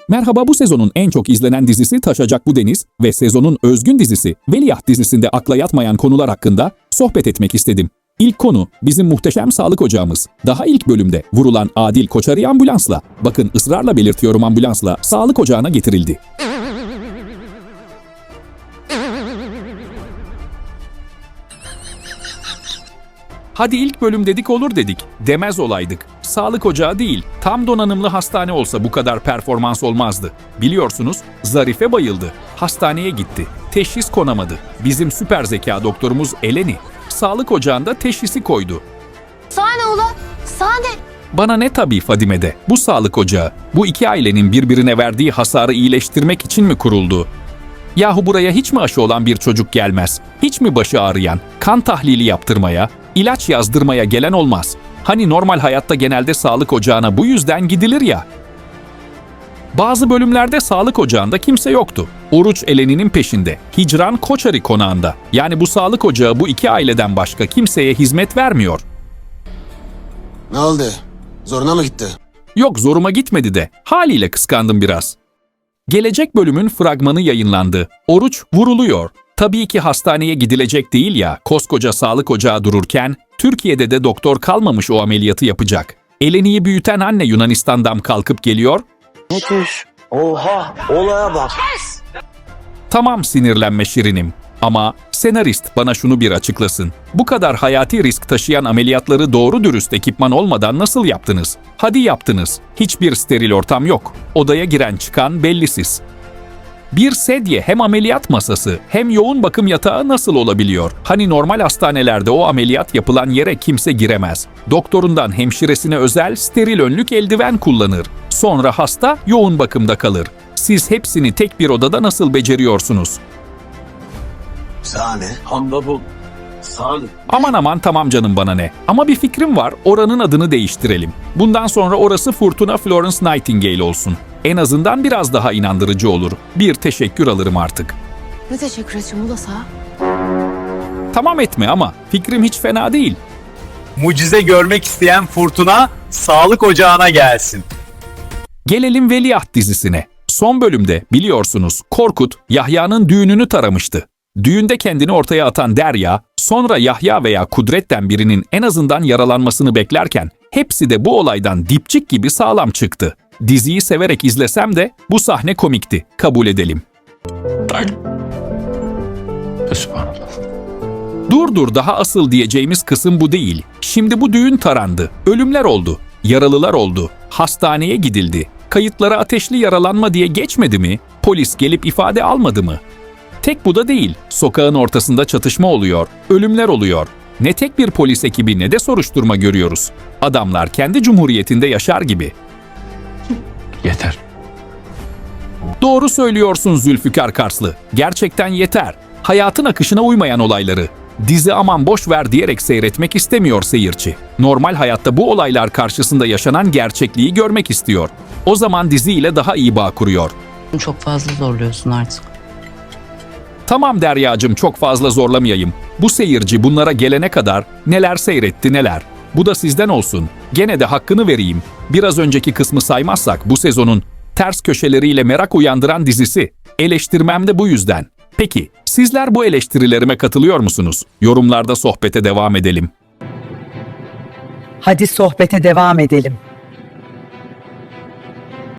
Merhaba, bu sezonun en çok izlenen dizisi Taşacak Bu Deniz ve sezonun özgün dizisi Veliaht dizisinde akla yatmayan konular hakkında sohbet etmek istedim. İlk konu bizim muhteşem sağlık ocağımız. Daha ilk bölümde vurulan Adil Koçarı ambulansla, bakın ısrarla belirtiyorum ambulansla, sağlık ocağına getirildi. Hadi ilk bölüm dedik olur dedik. Demez olaydık. Sağlık ocağı değil, tam donanımlı hastane olsa bu kadar performans olmazdı. Biliyorsunuz, Zarife bayıldı. Hastaneye gitti. Teşhis konamadı. Bizim süper zeka doktorumuz Eleni, sağlık ocağında teşhisi koydu. Sahne ulan, sahne. Bana ne tabii Fadime'de. Bu sağlık ocağı, bu iki ailenin birbirine verdiği hasarı iyileştirmek için mi kuruldu? Yahu buraya hiç mi aşı olan bir çocuk gelmez? Hiç mi başı ağrıyan, kan tahlili yaptırmaya, ilaç yazdırmaya gelen olmaz? Hani normal hayatta genelde sağlık ocağına bu yüzden gidilir ya. Bazı bölümlerde sağlık ocağında kimse yoktu. Oruç Eleni'nin peşinde, Hicran Koçarı konağında. Yani bu sağlık ocağı bu iki aileden başka kimseye hizmet vermiyor. Ne oldu? Zoruna mı gitti? Yok, zoruma gitmedi de, haliyle kıskandım biraz. Gelecek bölümün fragmanı yayınlandı. Oruç vuruluyor. Tabii ki hastaneye gidilecek değil ya, koskoca sağlık ocağı dururken, Türkiye'de de doktor kalmamış o ameliyatı yapacak. Eleni'yi büyüten anne Yunanistan'dan kalkıp geliyor. Müthiş. Oha, olaya bak. Tamam sinirlenme Şirinim. Ama senarist bana şunu bir açıklasın. Bu kadar hayati risk taşıyan ameliyatları doğru dürüst ekipman olmadan nasıl yaptınız? Hadi yaptınız. Hiçbir steril ortam yok. Odaya giren çıkan bellisiz. Bir sedye hem ameliyat masası hem yoğun bakım yatağı nasıl olabiliyor? Hani normal hastanelerde o ameliyat yapılan yere kimse giremez. Doktorundan hemşiresine özel steril önlük eldiven kullanır. Sonra hasta yoğun bakımda kalır. Siz hepsini tek bir odada nasıl beceriyorsunuz? Sahne. Handa bu. Sahne. Aman tamam canım, bana ne. Ama bir fikrim var, oranın adını değiştirelim. Bundan sonra orası Fırtına Florence Nightingale olsun. En azından biraz daha inandırıcı olur. Bir teşekkür alırım artık. Ne teşekkür edeceğim ula sağa? Tamam etme ama fikrim hiç fena değil. Mucize görmek isteyen Fırtına sağlık ocağına gelsin. Gelelim Veliaht dizisine. Son bölümde biliyorsunuz Korkut Yahya'nın düğününü taramıştı. Düğünde kendini ortaya atan Derya, sonra Yahya veya Kudret'ten birinin en azından yaralanmasını beklerken hepsi de bu olaydan dipçik gibi sağlam çıktı. Diziyi severek izlesem de bu sahne komikti, kabul edelim. Sübhanallah. Dur daha asıl diyeceğimiz kısım bu değil. Şimdi bu düğün tarandı, ölümler oldu, yaralılar oldu, hastaneye gidildi. Kayıtlara ateşli yaralanma diye geçmedi mi? Polis gelip ifade almadı mı? Tek bu da değil. Sokağın ortasında çatışma oluyor, ölümler oluyor. Ne tek bir polis ekibi ne de soruşturma görüyoruz. Adamlar kendi cumhuriyetinde yaşar gibi. Yeter. Doğru söylüyorsun Zülfikar Karslı. Gerçekten yeter. Hayatın akışına uymayan olayları. Dizi aman boş ver diyerek seyretmek istemiyor seyirci. Normal hayatta bu olaylar karşısında yaşanan gerçekliği görmek istiyor. O zaman diziyle daha iyi bağ kuruyor. Çok fazla zorluyorsun artık. Tamam Deryacığım, çok fazla zorlamayayım. Bu seyirci bunlara gelene kadar neler seyretti neler. Bu da sizden olsun. Gene de hakkını vereyim. Biraz önceki kısmı saymazsak bu sezonun ters köşeleriyle merak uyandıran dizisi. Eleştirmem de bu yüzden. Peki sizler bu eleştirilerime katılıyor musunuz? Yorumlarda sohbete devam edelim. Hadi sohbete devam edelim.